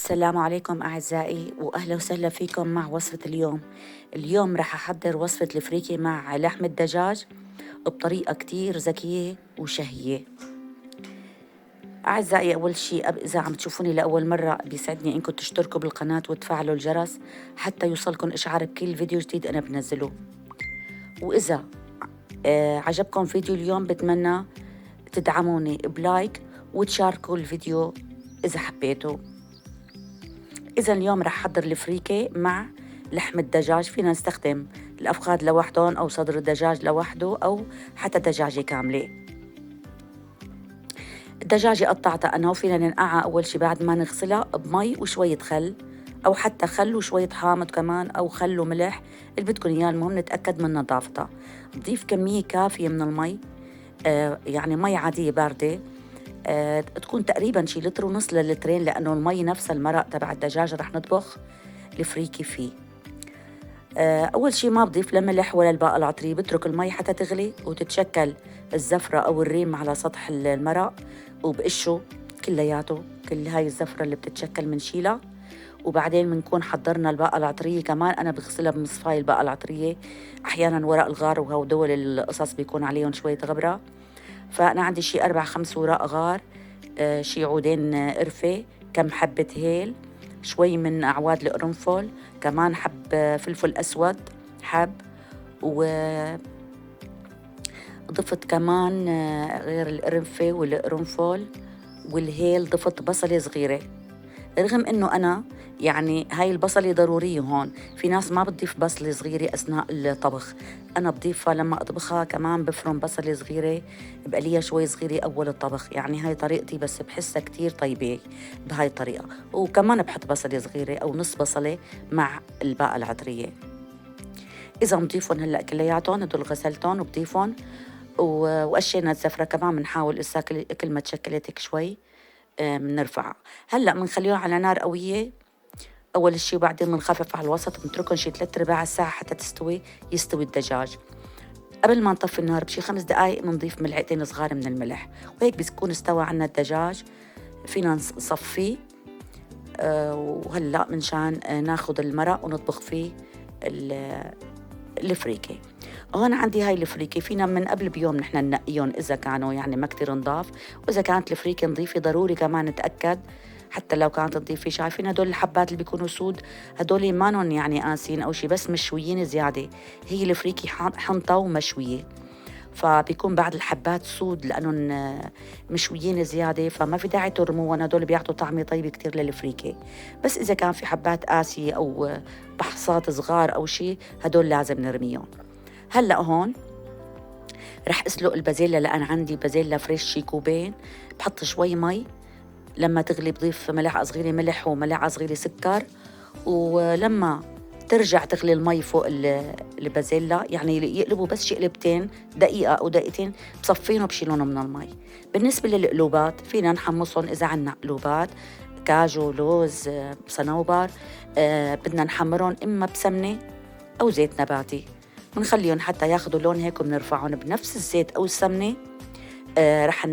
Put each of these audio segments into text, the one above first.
السلام عليكم أعزائي وأهلا وسهلا فيكم مع وصفة اليوم رح أحضر وصفة الفريكة مع لحم الدجاج بطريقة كتير ذكية وشهية. أعزائي أول شيء إذا عم تشوفوني لأول مرة بيسعدني إنكم تشتركوا بالقناة وتفعلوا الجرس حتى يوصلكم إشعار بكل فيديو جديد أنا بنزله. وإذا عجبكم فيديو اليوم بتمنى تدعموني بلايك وتشاركوا الفيديو إذا حبيتوا. إذا اليوم رح أحضر الفريكة مع لحم الدجاج، فينا نستخدم الأفخاذ لوحدهم أو صدر الدجاج لوحده أو حتى دجاجة كاملة. الدجاجة قطعتها أنا وفينا ننقعها أول شي بعد ما نغسلها بمي وشوية خل أو حتى خل وشوية حامض كمان أو خل وملح اللي بدكم إياه، المهم نتأكد من نظافتها. نضيف كمية كافية من المي، يعني مي عادية باردة، تكون تقريبا شي لتر ونص للترين، لأنه المي نفسها المرق تبع الدجاج رح نطبخ الفريكة فيه. أول شي ما بضيف لا ملح ولا الباقة العطرية، بترك المي حتى تغلي وتتشكل الزفرة أو الريم على سطح المرق وبقشه كلياته، كل هاي الزفرة اللي بتتشكل منشيلها. وبعدين بنكون حضرنا الباقة العطرية كمان، أنا بغسلها بمصفاية الباقة العطرية، أحيانا ورق الغار وهدول القصص بيكون عليهم شوية غبرة، فأنا عندي شي 4-5 وراق غار، شي عودين قرفة، كم حبة هيل، شوي من أعواد القرنفل، كمان حب فلفل أسود حب، وضفت كمان غير القرنفة والقرنفل والهيل ضفت بصلة صغيرة. رغم إنه أنا يعني هاي البصلة ضرورية هون، في ناس ما بتضيف بصلة صغيرة أثناء الطبخ، أنا بضيفها لما أطبخها، كمان بفرم بصلة صغيرة بقليها شوي صغيرة أول الطبخ، يعني هاي طريقتي بس بحسها كتير طيبة بهاي الطريقة. وكمان بحط بصلة صغيرة أو نص بصلة مع الباقة العطرية. إذا بضيفهم هلأ كلياتهم هدول غسلتهم وبضيفهم، وقشينا الزفرة كمان، بنحاول إسا كل ما تشكلت هيك شوي بنرفعها. هلأ بنخليها على نار قوية أول شي، وبعدين بنخفف على الوسط، بنتركهم شي 3/4 ساعة حتى يستوي الدجاج. قبل ما نطفي النار بشي 5 دقايق بنضيف ملعقتين صغار من الملح، وهيك بيكون استوى عنا الدجاج. فينا نصفيه وهلأ منشان ناخد المرق ونطبخ فيه الفريكة. هون عندي هاي الفريكة، فينا من قبل بيوم نحن ننقيهم إذا كانوا يعني ما كتير نضاف، وإذا كانت الفريكة نظيفة ضروري كمان نتأكد حتى لو كانت نظيفة. شايفين هدول الحبات اللي بيكونوا سود، هدول مانن يعني قاسين أو شي، بس مشويين زيادة، هي الفريكة حنطة ومشوية، فبيكون بعد الحبات سود لأنهم مشويين زيادة، فما في داعي ترموهم، هدول بيعطوا طعمة طيبة كتير للفريكة. بس إذا كان في حبات قاسية أو بحصات صغار أو شي، هدول لازم نرميهم. هلأ هون رح أسلق البازيلا، لأن عندي بازيلا فريش شي كوبين، بحط شوي مي، لما تغلي بضيف ملعقة صغيرة ملح وملعقة صغيرة سكر، ولما ترجع تغلي المي فوق البازيلا، يعني يقلبوا بس شقلبتين دقيقة أو دقيقتين، بصفينه بشيلونه من المي. بالنسبة للقلوبات فينا نحمصهم إذا عنا قلوبات كاجو، لوز، صنوبر، بدنا نحمرهم إما بسمنة أو زيت نباتي، بنخليهم حتى ياخدوا لون هيك، وبنرفعهم بنفس الزيت أو السمنة. رح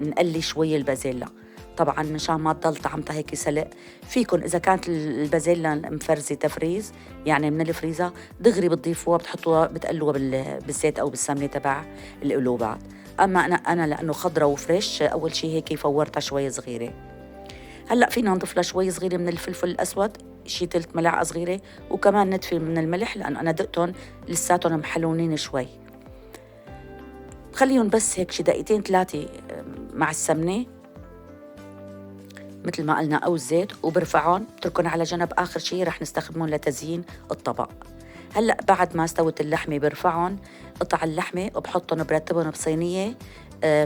نقلي شوي البازيلا طبعا مشان ما تضل طعمتها هيك سلق. فيكن إذا كانت البازيلا مفرزة تفريز يعني من الفريزة دغري بتضيفوها، بتحطوها بتقلوها بالزيت أو بالسمنة تبع القلوبات. أما أنا لأنه خضرة وفريش أول شي هيك فورتها شوي صغيرة. هلأ فينا نضيف لها شوي صغيرة من الفلفل الأسود، شي 3 ملعقة صغيرة، وكمان ندفي من الملح لأنه أنا دقتهم لساتهم محلونين شوي. خليهم بس هيك شي دقيقتين 3 مع السمنة مثل ما قلنا أو الزيت، وبرفعهم بتركن على جنب. آخر شي رح نستخدمهم لتزيين الطبق. هلأ بعد ما استوت اللحمة برفعهم قطع اللحمة وبحطهم برتبهم بصينية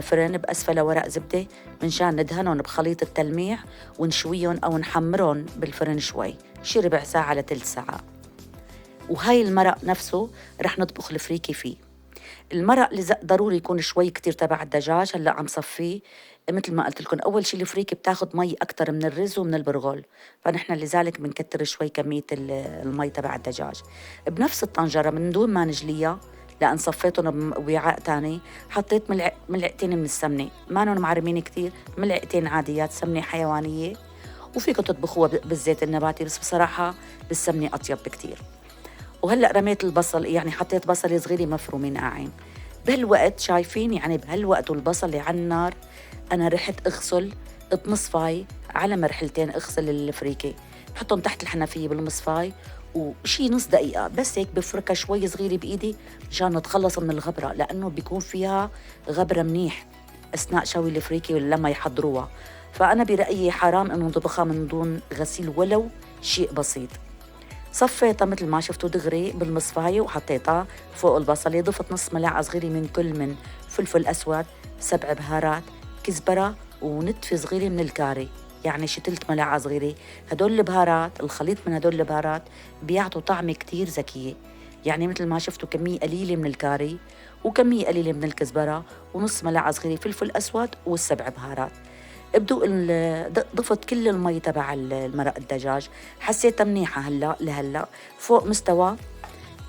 فرن بأسفلها ورق زبدة، منشان ندهنهم بخليط التلميع ونشويهم أو نحمرهم بالفرن شوي، شي ربع ساعة لثلث ساعة. وهاي المرق نفسه رح نطبخ الفريكة فيه. المرق ضروري يكون شوي كتير تبع الدجاج. هلا عم صفيه مثل ما قلت لكم، اول شي الفريكه بتاخد مي اكتر من الرز ومن البرغل، فنحن لذلك بنكتر شوي كميه المي تبع الدجاج. بنفس الطنجره من دون ما نجليها، لان صفيتهم بوعاء تاني، حطيت ملعقتين من السمنه، مانن معرمين كتير، ملعقتين عاديات سمنه حيوانيه، وفيكم تطبخوها بالزيت النباتي، بس بصراحة بالسمنة أطيب بكتير. وهلأ رميت البصل، يعني حطيت بصل صغيرة مفرومة ناعم. بهالوقت شايفين يعني بهالوقت والبصل اللي على النار، أنا رحت أغسل بمصفاي على مرحلتين، أغسل الفريكة بحطهم تحت الحنفية بالمصفاي، وشي نص دقيقة بس هيك بفركها شوي صغيرة بإيدي مشان نتخلص من الغبرة، لأنه بيكون فيها غبرة منيح أثناء شوي الفريكة لما يحضروها. فأنا برأيي حرام إنه نطبخها من دون غسيل ولو شيء بسيط. صفيتها مثل ما شفتوا دغري بالمصفاية وحطيتها فوق البصلة، ضفت نص ملعقة صغيرة من كل من فلفل أسود، 7 بهارات، كزبرة، ونتفة صغيرة من الكاري، يعني شتلت ملعقة صغيرة. هدول البهارات، الخليط من هدول البهارات بيعطوا طعمة كتير ذكية. يعني مثل ما شفتوا كمية قليلة من الكاري وكمية قليلة من الكزبرة ونص ملعقة صغيرة فلفل أسود والسبع بهارات. ضفت كل المي تبع المرق الدجاج، حسيتها منيحة لهلا فوق مستوى.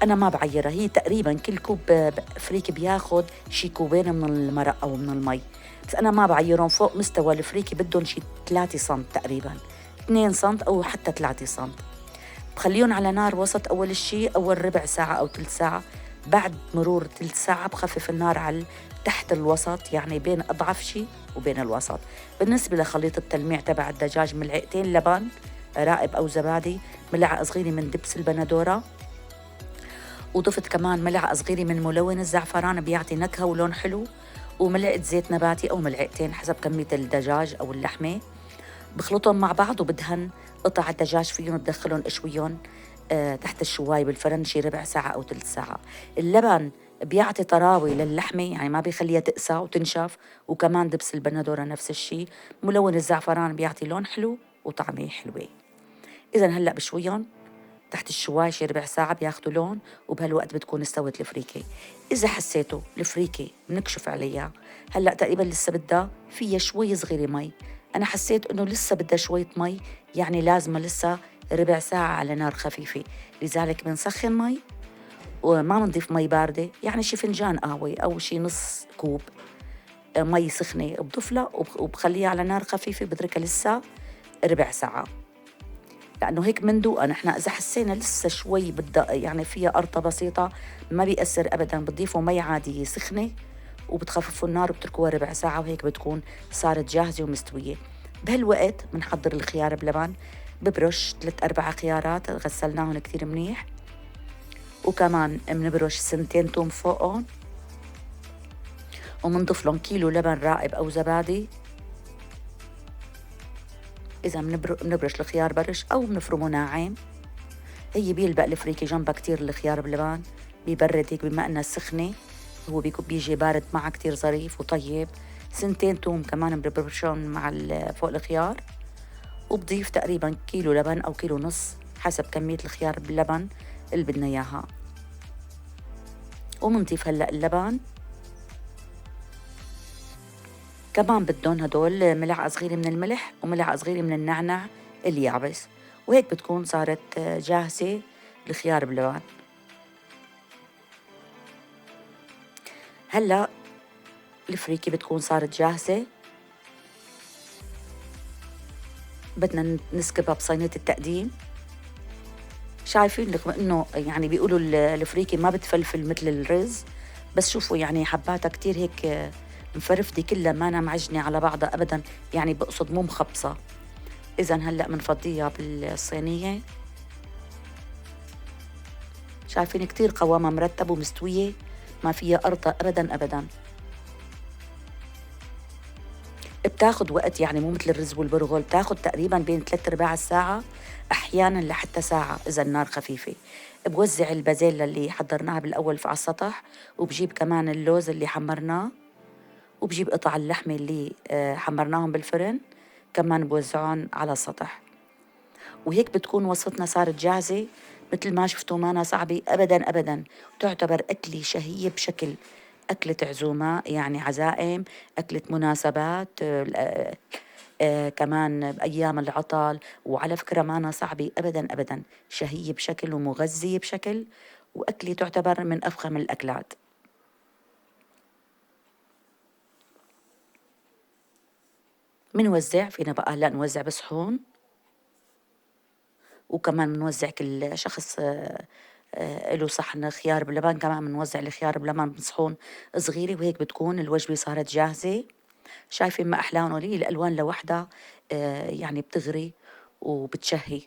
أنا ما بعيرها، هي تقريبا كل كوب فريك بياخد شي كوبين من المرق أو من المي، بس أنا ما بعيرهم. فوق مستوى الفريك بدهم شي 3 سنت تقريبا، 2 سنت أو حتى 3 سنت. بخليهم على نار وسط أول شي، أول ربع ساعة أو 3 ساعة. بعد مرور 3 ساعة بخفف النار على تحت الوسط، يعني بين أضعف شي وبين الوسط. بالنسبة لخليط التلميع تبع الدجاج، ملعقتين لبن رائب أو زبادي، ملعقة صغيرة من دبس البندورة، وضفت كمان ملعقة صغيرة من ملون الزعفران بيعطي نكهة ولون حلو، وملعقة زيت نباتي أو ملعقتين حسب كمية الدجاج أو اللحمة. بخلطهم مع بعض وبدهن قطع الدجاج فيهم وبدخلهم اشويهم تحت الشواي بالفرن شي ربع ساعة أو 3 ساعة. اللبن بيعطي طراوة للحمة، يعني ما بيخليها تقسى وتنشف، وكمان دبس البندورة نفس الشي، ملون الزعفران بيعطي لون حلو وطعمة حلوة. إذا هلأ بشويهم تحت الشواي شي ربع ساعة بياخدوا لون، وبهالوقت بتكون استوت الفريكة. إذا حسيتوا الفريكة بنكشف عليها، هلأ تقريبا لسه بدها فيها شوي صغيرة مي، أنا حسيت إنه لسه بدها شوية مي، يعني لازمة لسه ربع ساعة على نار خفيفة. لذلك بنسخن مي وما بنضيف مي باردة، يعني شي فنجان قهوة أو شي نص كوب مي سخنة بضيف لها وبخليها على نار خفيفة، بتركها لسه ربع ساعة. لأنه هيك مندوقة نحن، إذا حسينا لسه شوي بدها يعني فيها قرطة بسيطة ما بيأثر أبدا، بتضيفوا مي عادية سخنة وبتخففوا النار وبتركوها ربع ساعة، وهيك بتكون صارت جاهزة ومستوية. بهالوقت بنحضر الخيار بلبن، ببرش 3 4 خيارات غسلناهم كتير منيح، وكمان بنبرش سنتين توم فوقهم، ومنضيف لهم كيلو لبن رائب أو زبادي. إذا بنبرش الخيار برش أو بنفرمه ناعم. هي بيلبق الفريكة جنبها كتير الخيار بلبن، بيبرد هيك بما انها سخنة، هو بيجي بارد معها كتير ظريف وطيب. سنتين توم كمان ببرشون مع فوق الخيار، وبضيف تقريبا كيلو لبن أو كيلو ونص حسب كمية الخيار باللبن اللي بدنا إياها. ومنضيف هلأ اللبن، كمان بدهم هدول ملعقة صغيرة من الملح وملعقة صغيرة من النعناع اليابس، وهيك بتكون صارت جاهزة الخيار بلبن. هلأ الفريكة بتكون صارت جاهزة، بدنا نسكبها بصينية التقديم. شايفين لكم انه يعني بيقولوا الفريكة ما بتفلفل مثل الرز، بس شوفوا يعني حباتها كتير هيك مفرفدة كلها، ما أنا معجنة على بعضها أبدا، يعني بقصد مو مخبصة. إذا هلأ بنفضيها بالصينية، شايفين كتير قوامها مرتب ومستوية، ما فيها قرطة أبدا أبدا. بتاخد وقت، يعني مو مثل الرز والبرغل، بتاخد تقريبا بين 3 4 ساعة، أحيانا لحتى ساعة إذا النار خفيفة. بوزع البازيلا اللي حضرناها بالأول على السطح، وبجيب كمان اللوز اللي حمرناه، وبجيب قطع اللحمة اللي حمرناهم بالفرن كمان بوزعهم على السطح. وهيك بتكون وصفتنا صارت جاهزة. مثل ما شفتوا مانا صعبة أبدا أبدا، تعتبر أكلة شهية بشكل، أكلة عزومة يعني عزائم، أكلة مناسبات، كمان بأيام العطل. وعلى فكرة مانا صعبة أبدا أبدا، شهية بشكل ومغذية بشكل، وأكلة تعتبر من أفخم الأكلات. منوزع فينا بقى هلا نوزع بصحون. وكمان بنوزع كل شخص له صحن خيار بلبن، كمان بنوزع الخيار بلبن بصحون صغيرة، وهيك بتكون الوجبة صارت جاهزة. شايفين ما أحلاهم ولي الألوان لوحدها يعني بتغري وبتشهي.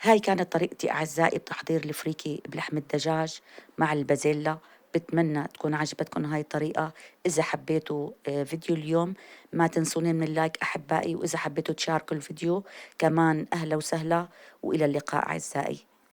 هاي كانت طريقتي أعزائي بتحضير الفريكي بلحم الدجاج مع البازيلا. بتمنى تكون عجبتكم هاي الطريقة. إذا حبيتوا فيديو اليوم ما تنسوني من اللايك أحبائي، وإذا حبيتوا تشاركوا الفيديو كمان أهلا وسهلا، وإلى اللقاء أعزائي.